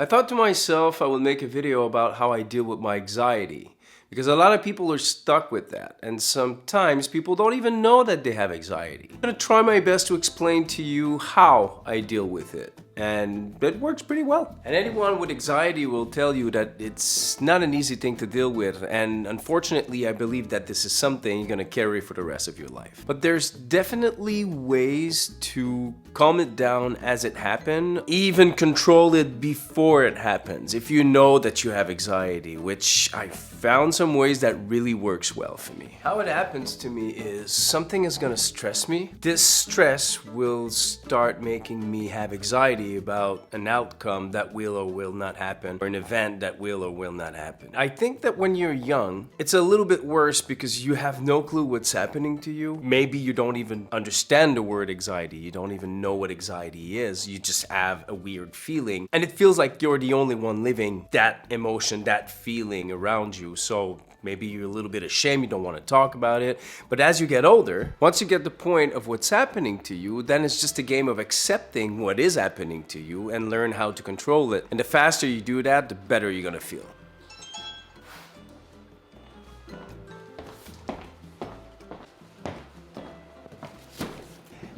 I thought to myself I would make a video about how I deal with my anxiety, because a lot of people are stuck with that, and sometimes people don't even know that they have anxiety. I'm gonna try my best to explain to you how I deal with it, and it works pretty well. And anyone with anxiety will tell you that it's not an easy thing to deal with, and unfortunately I believe that this is something you're gonna carry for the rest of your life. But there's definitely ways to calm it down as it happens, even control it before it happens, if you know that you have anxiety, which I found some ways that really works well for me. How it happens to me is something is gonna stress me. This stress will start making me have anxiety about an outcome that will or will not happen, or an event that will or will not happen. I think that when you're young, it's a little bit worse because you have no clue what's happening to you. Maybe you don't even understand the word anxiety. You don't even know what anxiety is. You just have a weird feeling, and it feels like you're the only one living that emotion, that feeling around you. So maybe you're a little bit ashamed, you don't want to talk about it. But as you get older, once you get the point of what's happening to you, then it's just a game of accepting what is happening to you and learn how to control it. And the faster you do that, the better you're gonna feel.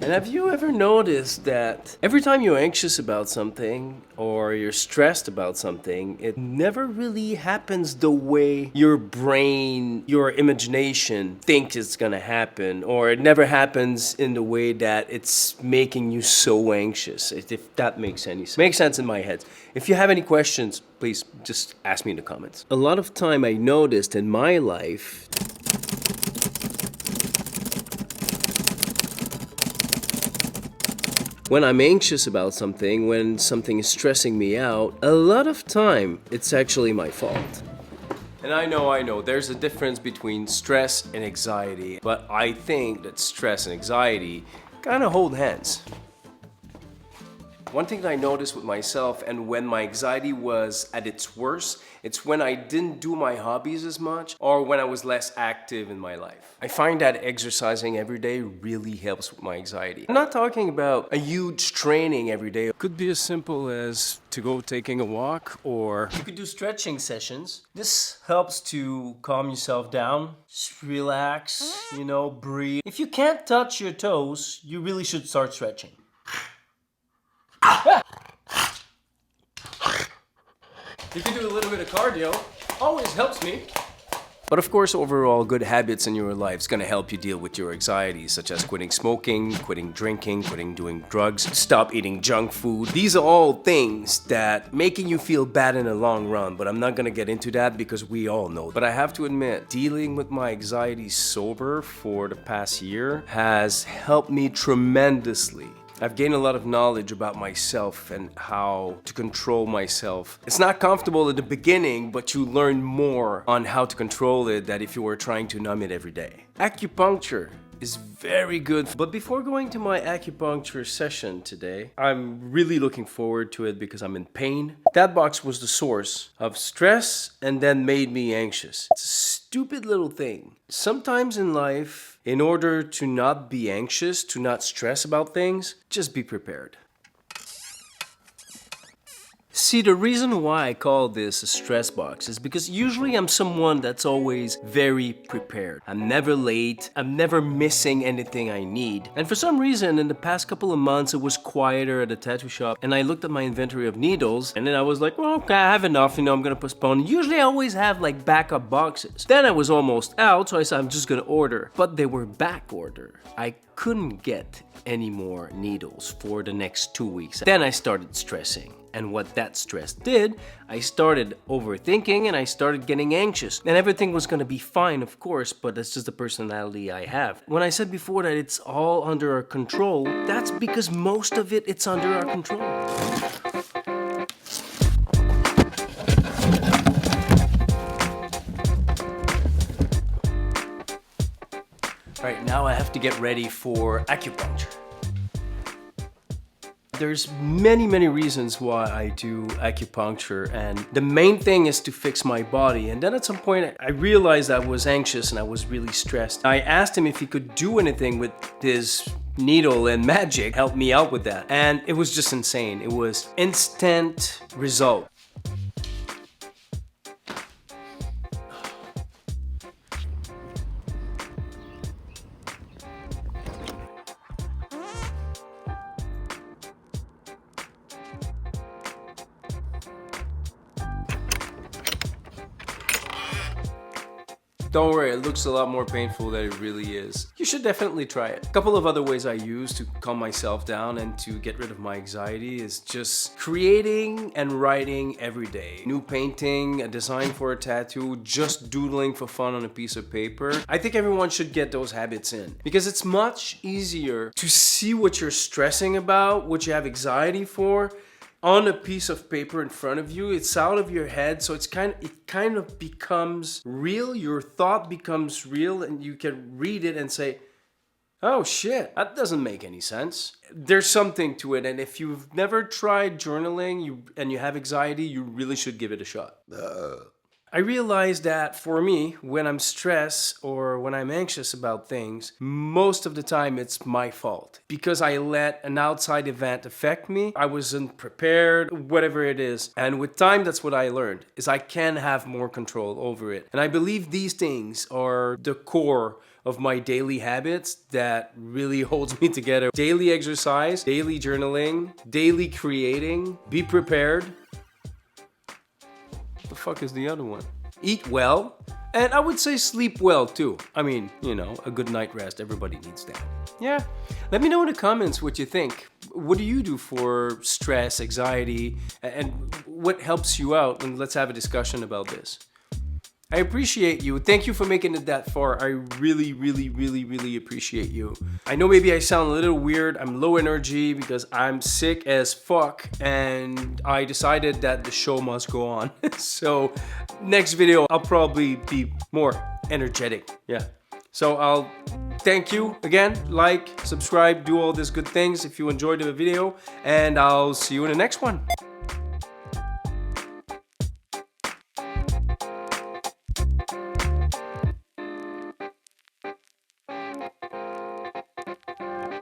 And have you ever noticed that every time you're anxious about something or you're stressed about something, it never really happens the way your brain, your imagination thinks it's gonna happen, or it never happens in the way that it's making you so anxious, if that makes any sense. Makes sense in my head. If you have any questions, please just ask me in the comments. A lot of time I noticed in my life, when I'm anxious about something, when something is stressing me out, a lot of time it's actually my fault. And I know, there's a difference between stress and anxiety, but I think that stress and anxiety kind of hold hands. One thing that I noticed with myself, and when my anxiety was at its worst, it's when I didn't do my hobbies as much, or when I was less active in my life. I find that exercising every day really helps with my anxiety. I'm not talking about a huge training every day. It could be as simple as to go taking a walk, or you could do stretching sessions. This helps to calm yourself down, just relax, breathe. If you can't touch your toes, you really should start stretching. You can do a little bit of cardio, always helps me. But of course, overall, good habits in your life is gonna help you deal with your anxieties, such as quitting smoking, quitting drinking, quitting doing drugs, stop eating junk food. These are all things that making you feel bad in the long run, but I'm not gonna get into that because we all know. But I have to admit, dealing with my anxiety sober for the past year has helped me tremendously. I've gained a lot of knowledge about myself and how to control myself. It's not comfortable at the beginning, but you learn more on how to control it than if you were trying to numb it every day. Acupuncture is very good. But before going to my acupuncture session today, I'm really looking forward to it because I'm in pain. That box was the source of stress and then made me anxious. It's a stupid little thing. Sometimes in life, in order to not be anxious, to not stress about things, just be prepared. See, the reason why I call this a stress box is because usually I'm someone that's always very prepared. I'm never late, I'm never missing anything I need. And for some reason, in the past couple of months, it was quieter at the tattoo shop, and I looked at my inventory of needles, and then I was like, well, okay, I have enough, I'm gonna postpone. Usually I always have like backup boxes. Then I was almost out, so I said, I'm just gonna order. But they were back order. I couldn't get any more needles for the next 2 weeks. Then I started stressing. And what that stress did, I started overthinking and I started getting anxious. And everything was gonna be fine, of course, but that's just the personality I have. When I said before that it's all under our control, that's because most of it's under our control. Alright, now I have to get ready for acupuncture. There's many reasons why I do acupuncture, and the main thing is to fix my body. And then at some point I realized I was anxious and I was really stressed. I asked him if he could do anything with his needle and magic helped me out with that. And it was just insane. It was instant result. Don't worry, it looks a lot more painful than it really is. You should definitely try it. A couple of other ways I use to calm myself down and to get rid of my anxiety is just creating and writing every day. New painting, a design for a tattoo, just doodling for fun on a piece of paper. I think everyone should get those habits in because it's much easier to see what you're stressing about, what you have anxiety for, on a piece of paper in front of you. It's out of your head, so it kind of becomes real. Your thought becomes real, and you can read it and say, oh shit, that doesn't make any sense. There's something to it, and if you've never tried journaling and you have anxiety, you really should give it a shot. I realized that for me, when I'm stressed or when I'm anxious about things, most of the time it's my fault because I let an outside event affect me. I wasn't prepared, whatever it is. And with time, that's what I learned, is I can have more control over it. And I believe these things are the core of my daily habits that really holds me together. Daily exercise, daily journaling, daily creating, be prepared. The fuck is the other one? Eat well, and I would say sleep well too. I mean, you know, a good night rest, everybody needs that. Yeah, let me know in the comments what you think. What do you do for stress, anxiety, and what helps you out? And let's have a discussion about this. I appreciate you. Thank you for making it that far. I really, really, really, really appreciate you. I know maybe I sound a little weird. I'm low energy because I'm sick as fuck and I decided that the show must go on. So next video, I'll probably be more energetic. Yeah. So I'll thank you again. Like, subscribe, do all these good things if you enjoyed the video, and I'll see you in the next one.